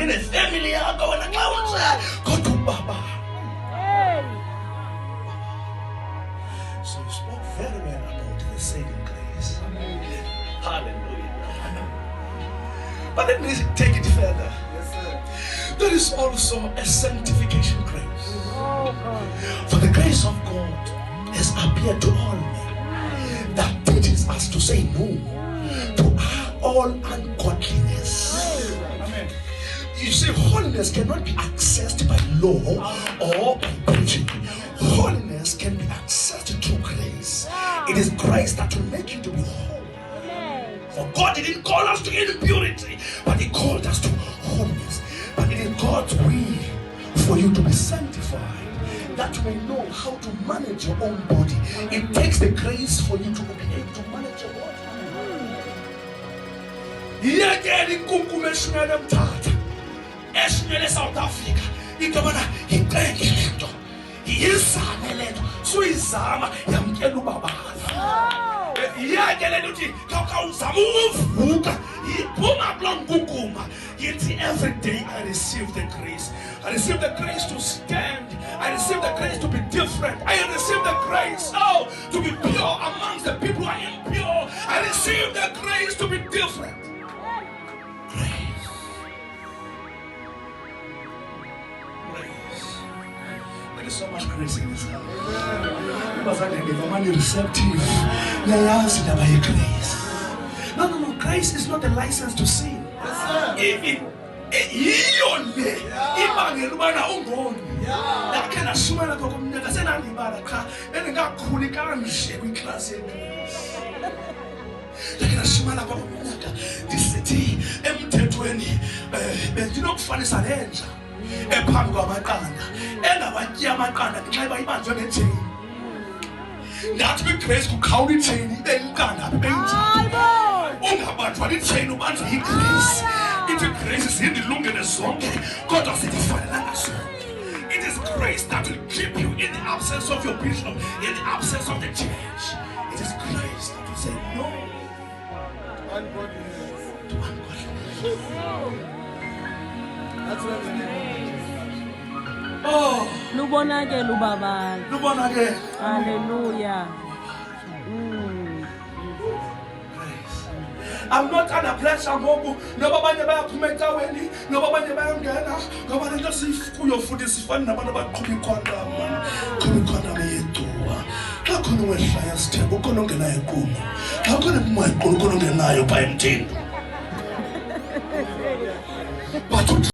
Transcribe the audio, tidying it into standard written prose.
kanti nefamily yakho wena xa unjani kodwa ubaba. So you spoke very well about the saving grace. Hallelujah. But let me take it further. Yes, sir. There is also a sanctification grace. For the grace of God has appeared to all men that teaches us to say no to all ungodliness. Amen. You see, holiness cannot be accessed by law or by preaching. Holiness can be accessed through grace. It is grace that will make you to be holy. For God didn't call us to impurity, but He called us to holiness. But it is God's will for you to be sanctified, that you may know how to manage your own body. It takes the grace for you to be able to manage your body. Yekeni inkunkuma eshunyele mthatha eshunyele South Africa into bona yicenge lento yizame lento suyizama yamkela ubabala yake lento uthi khawuzama ukuvuka iphuma kuloo nkunkuma yithi every day I receive the grace. I receive the grace to stand. I receive the grace to be different. I receive the grace to be pure amongst the people who are impure. I receive the grace to be different. Grace. Grace. There is so much grace in this house. Because I am receptive. Grace. No. Grace is not a license to sin. Even iyonle ibangela ubana ungoni lakhe nashumela ngokumnyaka senalibala cha engakhuli kanje kwiclass yegrace lakhe nashumela ngokumnyaka disithi emthethweni bendinokufanisa lenja ephambi kwamaqanda engabatyi amaqanda ngenxa bayibanjwe ngejeni ngathi kwigrace kukhawula ijeni ibe iqanda benjani ungabanjwa lijeni ubanjwe yigrace. It is grace izindilungene zonke kodwa sifanelanga zonke. It is grace that will keep you in the absence of your bishop, in the absence of the church. It is grace that will say no to ungodliness. That's what it is. Oh, lubonake lubaba. Lubonake. Hallelujah. I'm not under pressure ngoku noba abanye bayaphuma ecaweni noba abanye bayangena ngoba le nto sikuyo futhi sifana nabantu abaqhuba ikhondam qhuba ikhondam yeduwa xa khona wehlaya sithemba ukhona ongenayo equnu xa khona ephuma equnu ukhona ongenayo phaa emthini but